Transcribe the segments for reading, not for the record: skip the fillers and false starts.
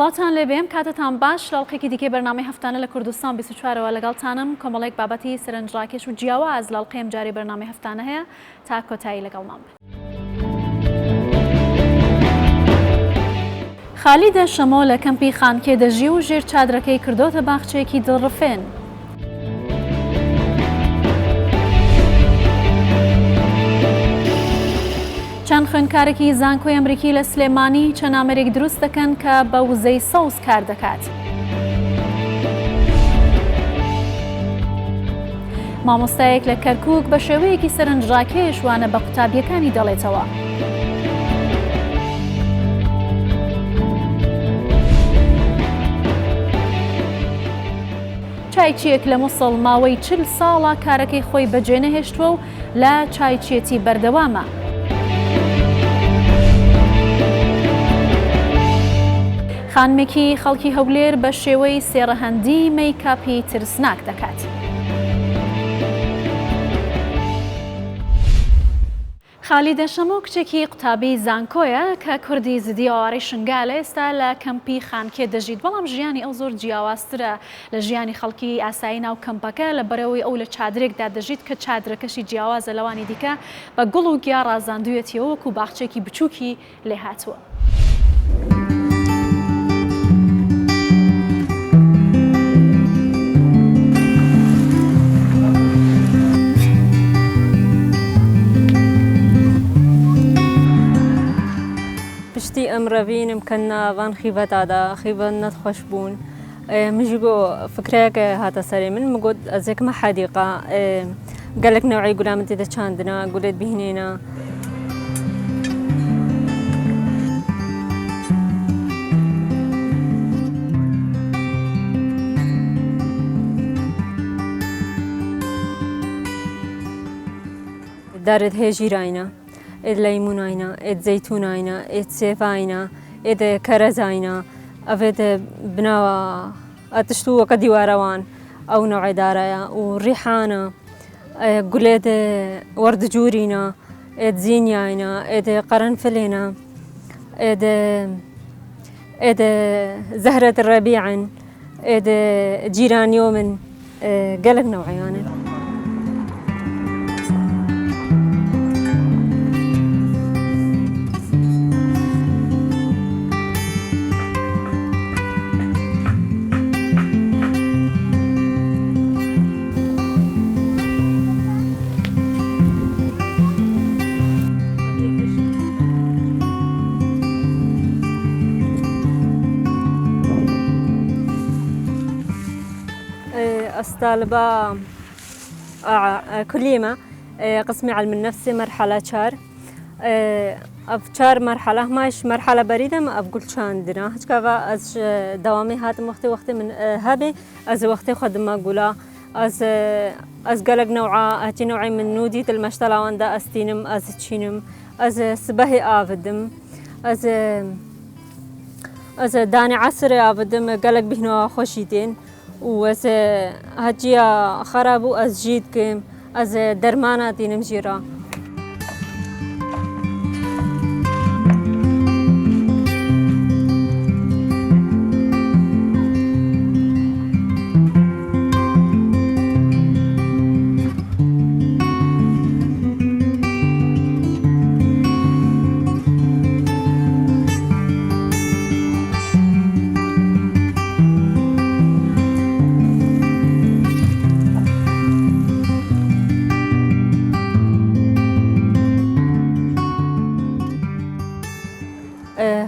سڵاتان لێبێم کاتتان باش لاڵقێکی دیکەی بەرنامەی هەفتانە لە کوردستان 24ەوە لەگەڵتانم کۆمەڵێک بابەتی سەرنجڕاکێش و جیاواز لاڵقەیەم جارێ بەرنامەی هەفتانە هەیە تا کۆتایی لەگەڵمان بن. خالیدە شەمۆ لە کەمپی خانکێ دەژی و ژێر چادرەکەی کردۆتە باخچەیەکی دڵڕفێن. چەند خوێندکارێکی زانکۆی ئەمریکی لە سلێمانی چەند ئامەرێک دروست دەکەن کە بە وزەی سەوز کار دەکات. مامۆستایەک لە کەرکووک بە شێوەیەکی سەرنجڕاکێش وانە بە قوتابیەکانی دەڵێتەوە. چایچیەک لە مووسڵ ماوەی 40 ساڵە کارەکەی خۆی بەجێ نەهێشتووە و لە چایچێتی بەردەوامە. خانمێکی خەڵکی هەولێر بە شێوەی سێڕەهەندی مەیکاپی ترسناک دەکات. خالیدە شەمۆ کچێکی قوتابی زانکۆیە کە کوردی زیدی ئاوارەی شنگالە ئێستا لە کەمپی خانکێ دەژیت، بەڵام ژیانی ئەو زۆر جیاوازترە لە ژیانی خەڵکی ئاسایی ناو کەمپەکە لە بەرەوەی ئەو لە چادرێکدا دەژیت کە چادرەکەشی جیاوازە لەوانی دیکە بە گوڵ و گیا ڕازاندوویەتەوە وەکو باخچێکی بچووکی لێ هاتووە. پشتی ئەمڕەبینم کە ناوان خیبەتادا خیبەت نەتخۆش بوون مژی بۆ فکرەیەکە هاتە سەرێ من مگوت ئەزێکمە حەدیقە گەلێک نەوعی گولا من تێدە چاندنە گولێت بهینێنە دارت هەیە ژیرایە ئێد لەیمونایە ئێد زەیتونایە ئێد سێڤایە ئێد کەرەزایە ئەvێت بناوە ئەتشتووەکە دیوارەوان ئەو نەوعێدارایە و ڕیحانە گولێت وەردجوورینە ئێد زینایە ئێد قەرەنفلێنە ئێد زەهرەت ڕەبیعن ئێد جیرانیۆ من گەلک نەوعیانە. طالبة كليمة قسمي علم النفس مرحلة شار أفشار مرحلة ماش مرحلة بريدة ما أقول شاندنا هكذا از دوامي هات وقت من هبي از وقت خدمة قولا از قلق نوعا هاتي نوعي من نودي المشتلا واندا استينم از تشينم از سبهي آفدم از داني عصري آفدم قلق بهنو خوشيتين وز هجيا خرابو از جيد كم از درمانا دينم جيرا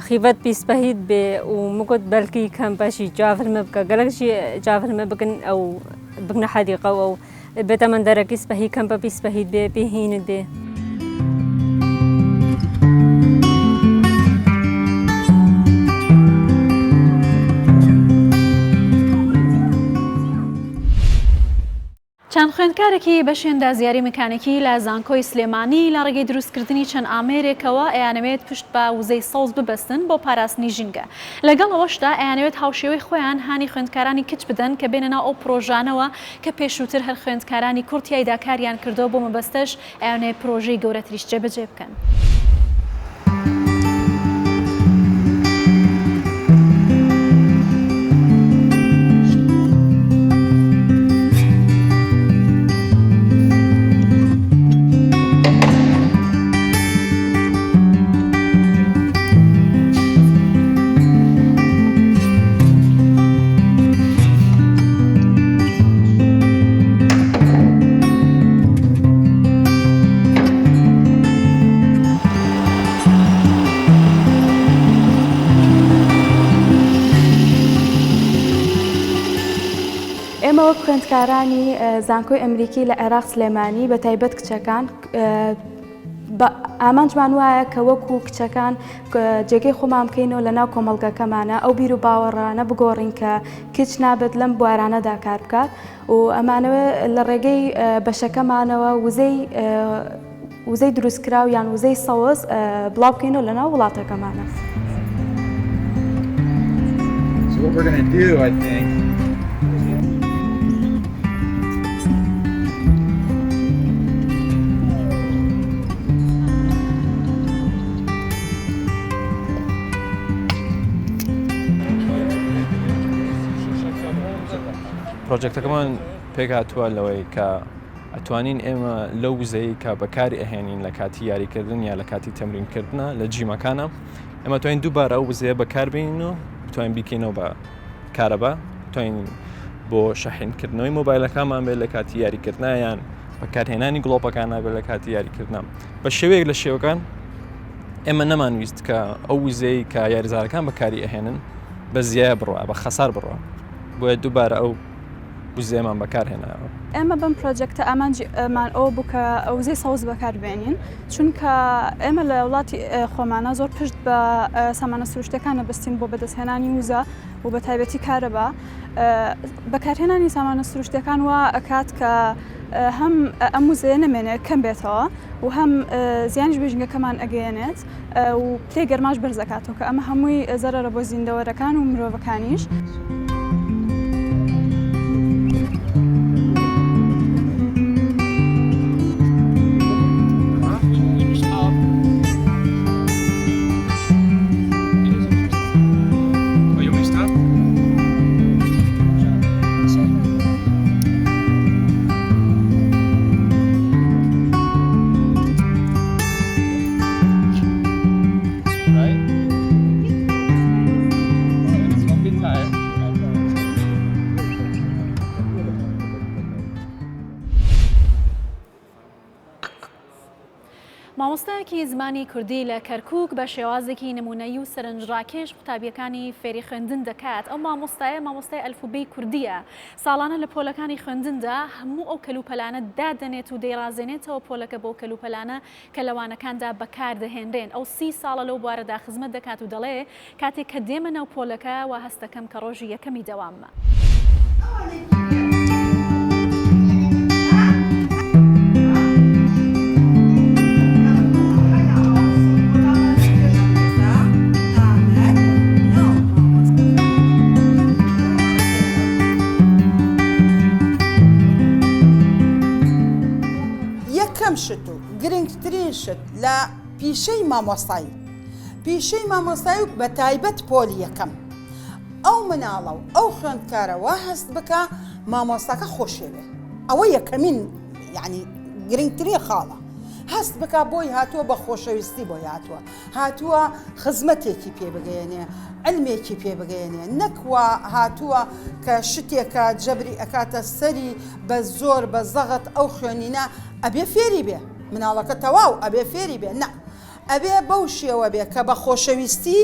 خيبت بيسبهيد ب ومقد بلكي كان باشي جافل مبقى قالكشي جافل مبقن أو بقنا حديقة أو بتمن درك يسبهي كان بيسبهيد ب بهين ب چەند خوێندکارێکی بە شوێندازیاری مکانیکی لە زانکۆی سلێمانی لە ڕێگەی دروستکردنی چەند ئامێرێکەوە ئەیانەوێت پشت بە وزەی سەوز ببەستن بۆ پاراستنی ژینگە. لەگەڵ ئەوەشدا ئەیانەوێت هاوشێوەی خۆیان هانی خوێندکارانی کچ بدەن کە بێنە ناو ئەو پرۆژانەوە کە پێشووتر هەر خوێندکارانی کورتیایدا کاریان کردەوە بۆ مەبەستەش ئەیانەوێت پرۆژەی گەورەتریش جێبەجێ بکەن. ئێمە وەک خوێندکارانی زانکۆی ئەمریکی لە عێراق سلێمانی بە تایبەت کچەکان ئامانجمان وایە کە وەکو کچەکان جێگەی خۆمان بکەینەوە لە ناو کۆمەڵگەکەمانە ئەو بیر و باوەڕانە بگۆڕین کە کچ نابێت لەم بوارانەدا کار بکات و ئەمانەوە لە ڕێگەی بەشەکەمانەوە وزەی دروستکراو یان وزەی سەوز بڵاو بکەینەوە لە ناو وڵاتەکەمانە. So what we're going to do, I think, پرۆجێکتەکەمان پێک هاتووە لەوەی کە ئەتوانین ئێمە لەو وزەیە کە بەکاری ئەهێنین لە کاتی یاریکردن یا لە کاتی تەمرینکردنە لە جیمەکانە ئێمە توانین دووبارە ئەو وزەیە بەکاربێنین و بتوانین بیکەینەوە بە کارەبا، توانین بۆ شەحنکردنەوەی مۆبایلەکانمان بێت لە کاتی یاریکردنە یان بەکارهێنانی گڵۆپەکان نابێت لە کاتی یاریکردنە. بە شێوەیەک لە شێوەکان ئێمە نەمانویست کە ئەو وزەی کە یاریزارەکان بەکاری ئەهێنن بە زیایە بڕوە، بە خەسار بڕوە، بۆیە دووبارە ئەو وزەیەمان بەکارهێناوە. ئێمە بەم پرۆجێکتە ئامانجمان ئەوە بوو کە وزەی سەوز بەکاربێنین، چونکە ئێمە لە وڵاتی خۆمانە زۆر پشت بە سامانە سروشتەکان نەبستین بۆ بەدەستهێنانی وزە و بە تایبەتی کارەبا. بەکارهێنانی سامانە سروشتەکان وا ئەکات کە هەم ئەم وزەیە نەمێنێت کەم بێتەوە و هەم زیانیش بێژنگەکەمان ئەگەیەنێت و پلێ گەرماش بەرزەکاتەوە کە ئەمە هەمووی زەرەرە بۆ زیندەوەرەکان و مرۆڤەکانیش. مامۆستایەکی زمانی کوردی لە کەرکووک بە شێوازێکی نمونەیی و سەرنجڕاکێش قوتابیەکانی فێری خوێندن دەکات. ئەو مامۆستای ئەلفوبەی کوردیە. ساڵانە لە پۆلەکانی خوێندندا هەموو ئەو کەلوپەلانە دادەنێت و دەیڕازێنێتەوە پۆلەکە بۆ کەلوپەلانە کە لەوانەکاندا بەکاردەهێنرێن. ئەو 30 ساڵە لەو بوارەدا خزمەت دەکات و دەڵێ کاتێک کە دێمە ناو پۆلەکە و هەستەکەم کە ڕۆژی یەکەمی دەواممە. شت و گرنگترین شت لە پیشەی مامۆستایی و بە تایبەت پۆلی یەکەم ئەو مناڵە و ئەو خوێندکارەوە هەست بکە مامۆستاکە خۆشێوێ، ئەوە یەکەمین یعنی گرنگترین خاڵە. هەست بکە بۆی هاتووە بە خۆشەویستی بۆی هاتووە خزمەتێکی پێ بگەێنێ، علمێکی پێ بگەێنێ، نەکوە هاتووە کە شتێکە جەبری ئەکاتە سەری بە زۆر بە زەغت ئەو خوێنینە ئەبێ فێری بێ، مناڵەکە تەواو ئەبێ فێری بێ، نە ئەبێ بەو شێوە بێ کە بە خۆشەویستی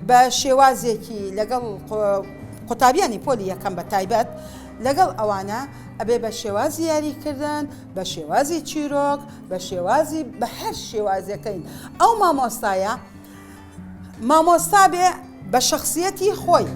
بە شێوازێکی لەگەڵ قوتابیانی پۆلی یەکەم بە تایبەت لەگەڵ ئەوانە ئەبێ بە شێوازی یاریکردن، بە شێوازی چیرۆک، بە شێوازی بە هەر شێوازەکەین. ئەو مامۆستایە مامۆستا بێ بە شخصیەتی خۆی.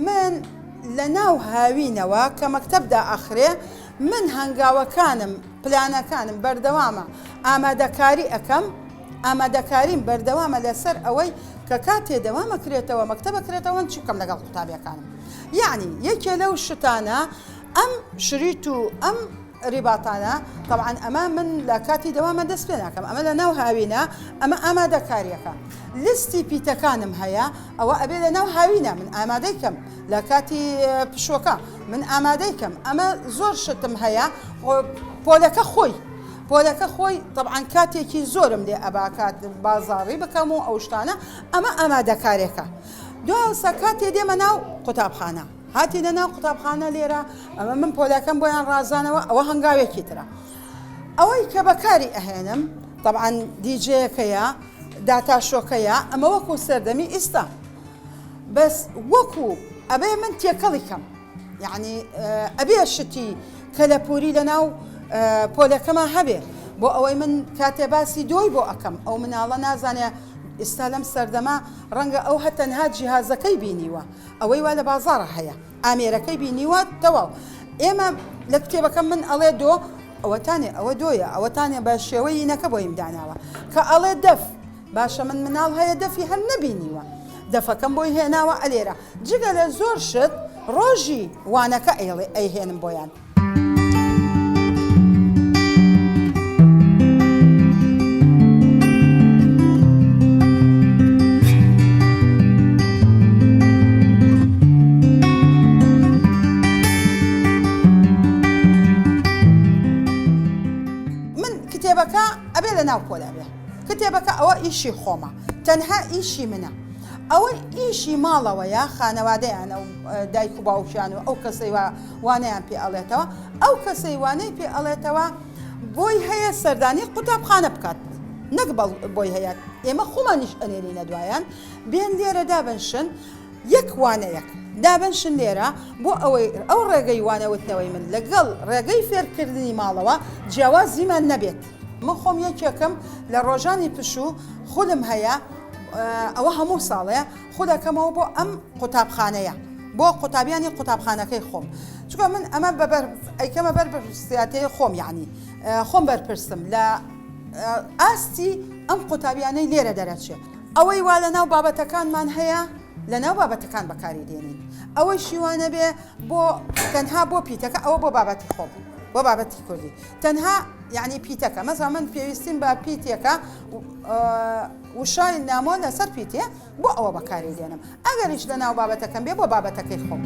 من لە ناو هاوینەوە کە مەکتەبدا ئەخرێ من هەنگاوەکانم پلانەکانم بەردەوامە ئامادەکاری ئەەکەم، ئامادەکاریم بەردەوامە لەسەر ئەوەی کە کاتێ دەوامەکرێتەوە مەکتەبەکرێتەوە چی بکەم لەگەڵ قوتابیەکانم. یعنی یەکێ لەو شتانە ئەم شریت و ئەم ڕیباتانە طبعاً ئەمە من لە کاتی دەوامە دەست پێ ناکەم، ئەمە لە ناو هاوینە، ئەمە ئامادەکاریەکە. لیستی پیتەکانم هەیە، ئەوە ئەبێ لە ناو هاوینە من ئامادەیکەم لە کاتی پشۆکە من ئامادەیکەم. ئەمە زۆر شتم هەیە. پۆلەکە خۆی طبعاً کاتێکی زۆرم لێ ئەباکات بازاڕی بکەم و ئەو شتانە، ئەمە ئامادەکارێکە. دواسە کاتێ دێمە ناو قوتابخانە هاتی لەناو قوتابخانە لێرە ئەمە من پۆلەکەم بۆیان ڕازانەوە ئەوە هەنگاوێکی ترە ئەوەی کە بەکاری ئەهێنم طبعاً دیجەیەکەیە داتاشۆکەیە ئەمە وەکو سەردەمی ئێستا بەس وەکو ئەبێ من تێکەڵی کەم یعنی ئەبێ شتی کەلەپوری لەناو پۆلەکەمە هەبێ بۆ ئەوەی من کاتێ باسی دۆی بۆ ئەەکەم ئەو مناڵە نازانێ ئێستا لەم سەردەما ڕەنگە ئەو هەتەنها جیهازەکەی بینیوە ئەوەی وا لە بازاڕە هەیە ئامێرەکەی بینیوە تەواو ئێمە لە کتێبەکەم من ئەڵێ دۆ ئەوەتانێ ئەوە دۆیە ئەوەتانێ بە شێوەی نەکە بۆ ئیمداناوە کە ئەڵێ دەف باشە من مناڵ هەیە دەفی هەر نەبینیوە دەفەکەم بۆی هێناوە ئەلێرە جگە لە زۆر شت ڕۆژی وانەکە ئەیهێنم بۆیان ناو پۆلا بێ کتێبەکە ئەوە ئیشی خۆمە تەنها ئیشی منە ئەوەی ئیشی ماڵەوەیە خانەوادەیانە و دایک و باوکیان و ئەو کەسەی وانەیان پێ ئەڵێتەوە ئەو کەسەی وانەی پێ ئەڵێتەوە بۆی هەیە سەردانی قوتابخانە بکات نەک بۆی هەیە ئێمە خۆمانیش ئەنێرینە دوایان بێن لێرە دابنشن یەک وانەیەک دابنشن لێرە بۆ ئەوەی ئەو ڕێگەی وانەوتنەوەی من لەگەڵ ڕێگەی فێرکردنی ماڵەوە جیاوازیمان نەبێت من خۆم یەکێکم لە ڕۆژانی پشوو خودم هەیە ئەوە هەموو ساڵەیە خودەکەمەوە بۆ ئەم قوتابخانەیە بۆ قوتابیانی قوتابخانەکەی خۆم چونکە من ئەمە ئەیکەمە بەرپرسیاتەیە خۆم یعنی خۆم بەرپرسم لە ئاستی ئەم قوتابیانەی لێرە دەرەچێت ئەوەی وا لەناو بابەتەکانمان هەیە لەناو بابەتەکان بەکاری دێنین ئەوەی شیوانە بێ بۆ تەنها بۆ پیتەکە ئەوە بۆ بابەتی خۆم بۆ بابەتی کوردی تەنها یعنی پیتەکە مەسا من پێویستیم بە پیتێکە وشای نامۆ لەسەر پیتێ بۆ ئەوە بەکاری دێنم ئەگەریش لەناو بابەتەکەم بێ بۆ بابەتەکەی خۆم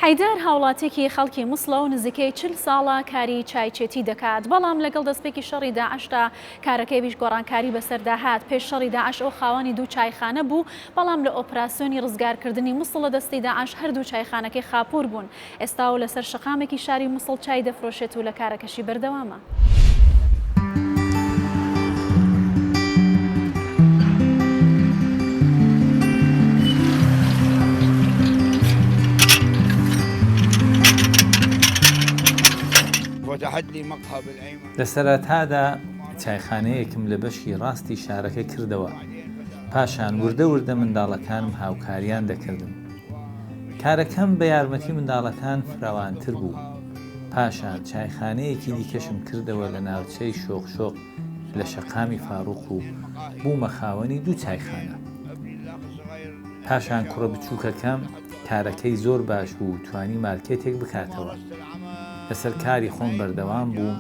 حەیدار هاوڵاتێکی خەڵکی مووسڵە و نزیکەی 40 ساڵە کاری چایچێتی دەکات بەڵام لەگەڵ دەستپێکی شەڕی داعشدا کارەکەی بیش گۆڕانکاری بەسەرداهات پێش شەڕی داعش ئەو خاوەنی دوو چایخانە بوو بەڵام لە ئۆپراسیۆنی ڕزگارکردنی مووسڵ لە دەستی داعش هەردوو چایخانەکەی خاپوور بوون ئێستا و لەسەر شقامێکی شاری مووسڵ چای دەفرۆشێت و لە کارەکەشی بەردەوامە. لە سەرەتادا چایخانەیەکم لە بەشی ڕاستی شارەکە کردەوە پاشان وردە وردە منداڵەکانم هاوکاریان دەکردم کارەکەم بە یارمەتی منداڵەکان فراوانتر بوو پاشان چایخانەیەکی دیکەشم کردەوە لە ناوچەی شۆخشۆق لە شەقامی فاروق و بوومە خاوەنی دوو چایخانە پاشان کوڕە بچووکەکەم کارەکەی زۆر باش بوو توانی مارکێتێک بکاتەوە لەسەر کاری خۆم بەردەوام بووم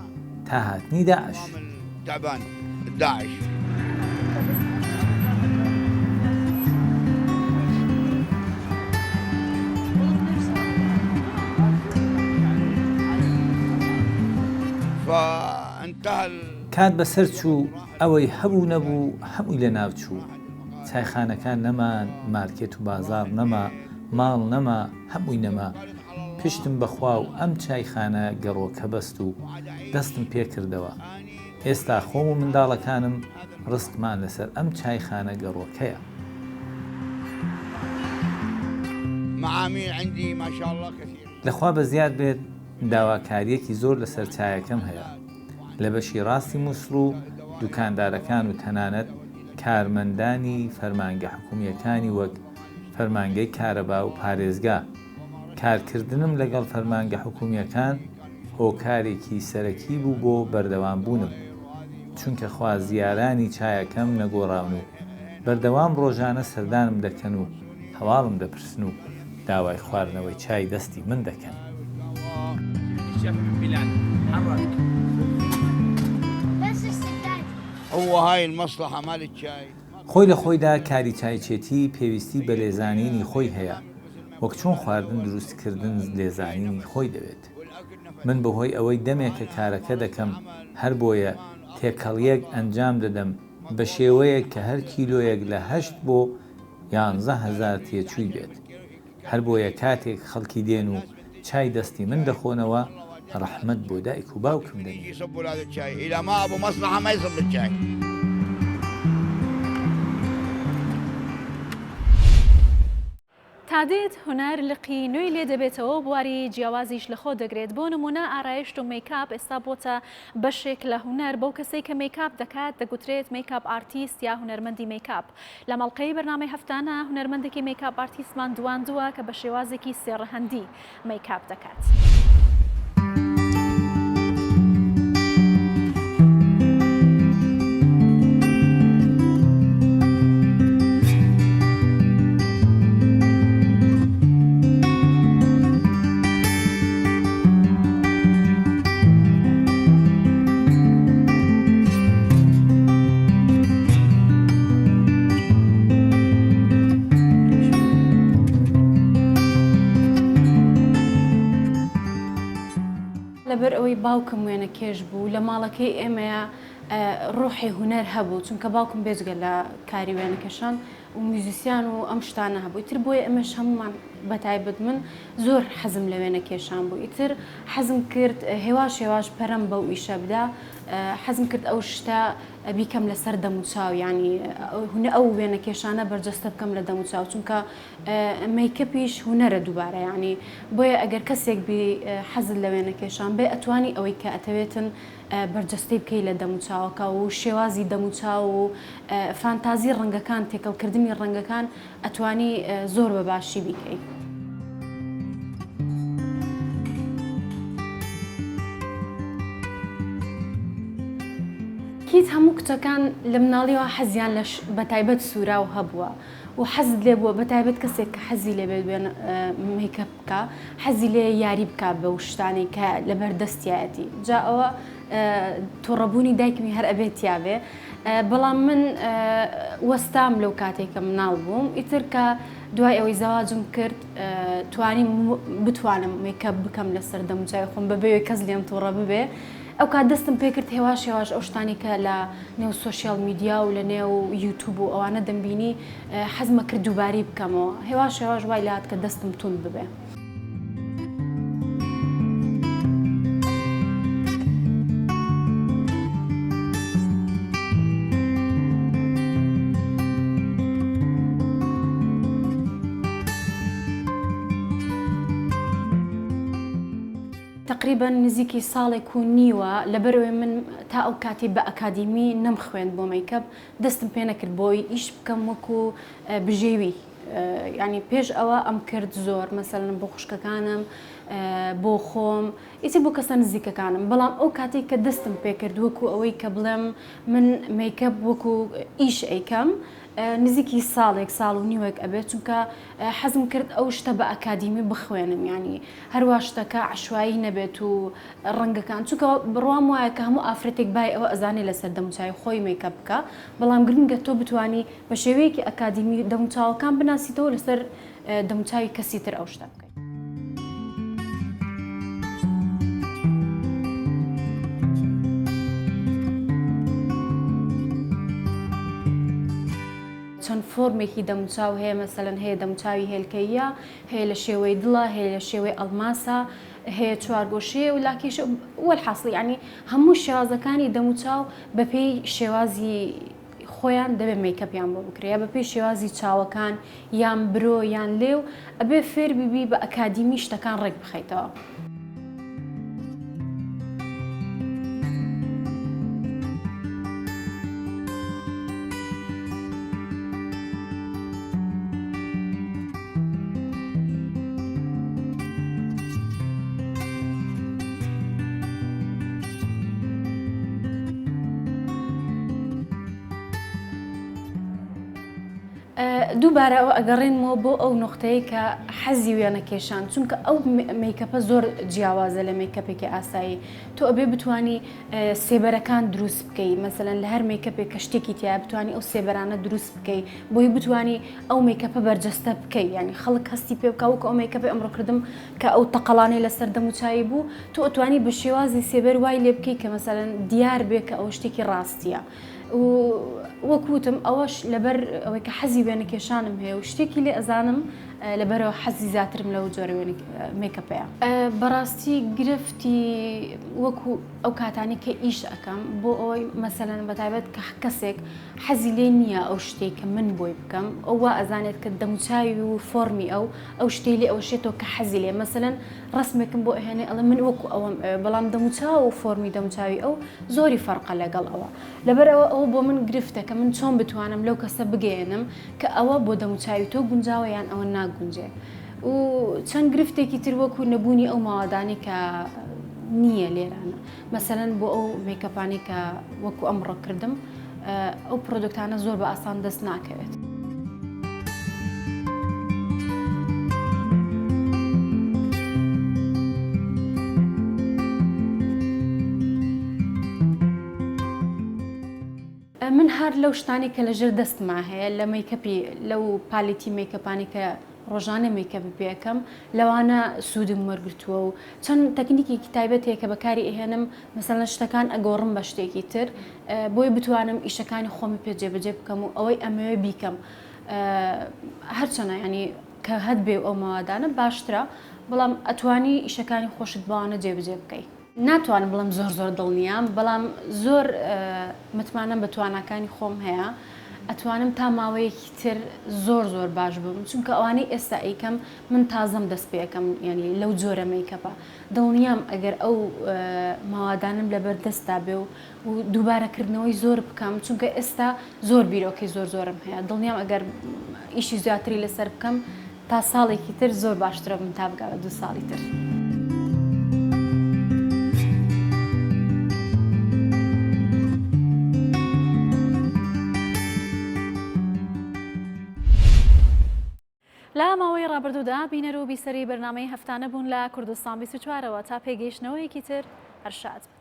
تا هاتنی داعش. کات بەسەر چوو ئەوەی هەبوو نەبوو هەمووی لە ناو چوو چایخانەکان نەمان مارکێت و بازار نەما ماڵ نەما هەمووی نەما پشتم بەخوا و ئەم چایخانە گەڕۆکە بەست و دەستم پێ کردەوە ئێستا خۆم و منداڵەکانم ڕستمان لەسەر ئەم چایخانە گەڕۆکەیە. لەخوا بەزیاد بێت داواکاریەکی زۆر لەسەر چایەکەم هەیە لە بەشی ڕاستی مووسڵ و دوکاندارەکان و تەنانەت کارمەندانی فەرمانگە حکوومیەکانی وەک فەرمانگەی کارەبا و پارێزگا کارکردنم لەگەڵ فەرمانگە حکوومیەکان هۆکارێکی سەرەکی بوو بۆ بەردەوام بوونم چونکە خوازیارانی چایەکەم نەگۆڕاون و بەردەوام ڕۆژانە سەردانم دەکەن و هەواڵم دەپرسن و داوای خواردنەوەی چای دەستی من دەکەن. خۆی لە خۆیدا کاری چایچێتی پێویستی بە لێزانینی خۆی هەیە، وەک چۆن خواردن دروستکردن لێزانینی خۆی دەوێت. من بەهۆی ئەوەی دەمێکە کارەکە دەکەم هەر بۆیە تێکەڵیەک ئەنجام دەدەم بە شێوەیەک کە هەر کیلۆیەک لە 8 بۆ 11,000 تێچووی بێت. هەر بۆیە کاتێک خەڵکی دێن و چای دەستی من دەخۆنەوە ڕەحمەت بۆ دایک و باوکم دەنێ. تادێت هوەر لقی نوێی لێ دەبێتەوە بواری جیاوازیش لە خۆ دەگرێت. بۆ نمونە ئارایشت و میکاپ ئێستا بۆتە بەشێک لە هوەر. بەو کەسێک کە میکاپ دەکات دەگوترێت میکاپ ئارتیست یا هوەرمەندی میکاپ. لە مەڵقەی بەرنامەی هەفتانە هوەرمەندێکی میکاپ ئارتیستمان دواندووە کە بە شێوازێکی سێڕەهەندی میکاپ دەکات. لەبەر ئەوەی باوکم وێنە کێش بوو لە ماڵەکەی ئێمەیە ڕۆحی هوەر هەبوو، چونکە باوکم بێجگە لە کاری وێنەکەشان و میوزیسیان و ئەم شتانە هەبوو. ئیتر بۆیە ئەمەش هەمومان بەتایبەت من زۆر حەزم لە وێنە کێشان بوو. ئیتر حەزم کرد هێواش هێواش پەرەم بەو ئیشە بدا، حەزم کرد ئەو شتە بیکەم لەسەر دەم و چاو، ینی ئەو وێنە کێشانە بەرجەستە بکەم لە دەم و چاو، چونکە میکەپیش هوەرە دووبارە. ینی بۆیە ئەگەر کەسێک بی حەزت لە وێنە کێشان بێ ئەتوانی ئەوەی کە ئەتەوێتن بەرجەستەی بکەی لە دەم و چاوەکە و شێوازی دەم و چاو و فانتازی ڕەنگەکان تێکەڵکردنی ڕەنگەکان ئەتوانی زۆر بەباشی بیکەی. کیت هەموو کچەکان لە مناڵیەوە حەزیان لە بەتایبەت سوورا و هەبووە و حەزت لێ بووە بەتایبەت کەسێک کە حەزی لێ بێت وێنە میکەپ بکە، حەزی لێ یاری بکە بە شتانی کە لەبەردەستیایەتی. جا ئەوە تووڕەبوونی دایکمی هەر ئەبێت یاوێ. بەڵام من وەستام لەو کاتێککە مناڵ بووم، ئیتر کە دوای ئەوەی زەواجم کرد بتوانم میکەپ بکەم لەسەر دەم و چاوی خۆم بەبێ کەس لێم تووڕە ببێ. ئەو کات دەستم پێکرد هێواش هێواش ئەو شتانی کە لە نێو سۆشیال میدیا و لە نێو یوتیوب و ئەوانە دەمبینی حەزمە کرد دووباری بکەمەوە. هێواش هێواش وای لات کە دەستم تون ببێ. تقریبا نزیکی ساڵێک و نیوە لەبەرەوەی من تا ئەو کاتی بە ئەکادیمی نەم خوێند بۆ میکەپ، دەستم پێ نەکرد بۆی ئیش بکەم وەکو بژێوی. ینی پێش ئەوە ئەم کرد زۆر مەسەلەن بۆ خوشکەکانم، بۆ خۆم، ئیسی بۆ کەسە نزیکەکانم. بەڵام ئەو کاتێک کە دەستم پێکرد وەکو ئەوەی کە بڵێم من میکەپ وەکو ئیش ئەیکەم، نزیکی ساڵێک ساڵ و نیوەک ئەبێت، چونکە حەزم کرد ئەو شتە بە ئەکادیمی بخوێنم، ینی هەروە شتەکە عشوایی نەبێت و ڕەنگەکان، چونکە بڕوام وایە کە هەموو ئافرەتێک بای ئەوە ئەزانێ لەسەر دەموچاوی خۆی میکەپ بکە، بەڵام گرنگە تۆ بتوانی بە شێوەیەکی ئەکادیمی دەموچاوەکان بناسیتەوە لەسەر دەموچاوی کەسی تر ئەو شتە بکەیت. چەند فۆرمێکی دەموچاو هەیە، مەسەلەن هەیە دەموچاوی هێلکەیە، هەیە لە شێوەی دڵە، هەیە لە شێوەی ئەڵماسە، هەیە چوارگۆشەیە و لاکێش وەرحاصڵ، ینی هەموو شێوازەکانی دەموچاو بەپێی شێوازی خۆیان دەبێت میکەپیان بۆ بکرێ، یا بەپێی شێوازی چاوەکان یان برۆ یان لێو ئەبێ فێر بیبی بە ئەکادیمی شتەکان ڕێک بخەیتەوە. دووبارە ئەوە ئەگەڕێنمەوە بۆ ئەو نقطەیە کە حەزی وێنە کێشان چونکە ئەو میکەپە زۆر جیاوازە لە میکەپێکی ئاسایی تۆ ئەبێ بتانی سێبەرەکان دروست بکەیت مەسەلەن لە هەر میکەپێک کە شتێکی تیا بتانی ئەو سێبەرانە دروست بکەیت بۆی بتانی ئەو میکەپە بەرجەستە بکەیت ینی خەڵک هەستی پێ بکەوە کە ئەو میکەپی ئەمڕۆکردم کە ئەو تەقەڵانەی لەسەر دەموچایی بوو تۆ ئەتوانی بە شێوازی سێبەر وای لێ بکەیت کە مەسەلەن دیار بێ کە ئەو شتێکی ڕاستیە. وەکوتم ئەوەش لەبەر ئەوەی کە حەزی وێنە کێشانم هەیە و شتێکی لێ ئەزانم لەبەرەوە حەزی زیاترم لەو جۆرە میکەپەیە. بەڕاستی گرفتی وەکو ئەو کاتانی کە ئیش ئەەکەم بۆ ئەوەی مەسەلەن بەتایبەت کە کەسێک حەزی لێ نییە ئەو شتێککە من بۆی بکەم ئەوە ئەزانێت کە دەموچاوی و فۆرمی ئەو شتێ لێ ئەو شێتەوە کە حەزی لێ مەسەلەن ڕسمێکم بۆ ئەهێنێ ئەڵە من وەکو ئەوەم بەڵام دەموچاو و فۆرمی دەموچاوی ئەو زۆری فەرقە لەگەڵ ئەوە لەبەرەوە ئەو بۆ من گرفتە کە من چۆن بتوانم لەو کەسە بگەێنم کە ئەوە بۆ دەموچاوی تۆ گونجاوە یان ئەوە ناگونجێ و چەند گرفتێکی تر وەکو نەبوونی ئەو ماوەدانی کە نییە لێرانە مەسەلەن بۆ ئەو میکەپانی کە وەکو ئەمڕۆ کردم ئەو پرۆدکتانە زۆر بە ئاسان دەست ناکەوێت. من هەر لەو شتانی کە لەژێر دەستما هەیە لە میکەپی لەو پالیتی میکەپانی کە ڕۆژانە میکەپی پێەکەم لەوانە سوودم وەرگرتووە و چەند تەکنیکی تایبەت هەیە کە بەکاری ئێهێنم مەسەلەن شتەکان ئەگۆڕم بە شتێکی تر بۆی بتوانم ئیشەکانی خۆمی پێ جێبەجێ بکەم و ئەوەی ئەمەوێ بیکەم هەرچەنە ینی کە هەت بێ ئەو ماوەدانە باشترە بەڵام ئەتوانی ئیشەکانی خۆشت بەوانە جێبەجێ بکەیت. ناتوانم بڵم زۆر دڵنیام بەڵام زۆر متمانەم بە تواناکانی خۆم هەیە ئەتوانم تا ماوەیەکی تر زۆر باش بم چونکە ئەوانەی ئێستا ئەیکەم من تازەم دەست پێەکەم ینی لەو جۆرە میکەپە دڵنیام ئەگەر ئەو ماوادانم لەبەر دەستا بێ و دووبارەکردنەوەی زۆر بکەم چونکە ئێستا زۆر بیرۆکەی زۆرم هەیە دڵنیام ئەگەر ئیشی زیاتری لەسەر بکەم تا ساڵێکی تر زۆر باشترە من تا بگاوە 2 ساڵی تر. لا ماوەی ڕابردوودا بینەر و بیسەری بەرنامەی هەفتانە بوون لە کوردستان 24ەوە تا پێگەیشتنەوەیەکی تر هەرشاد.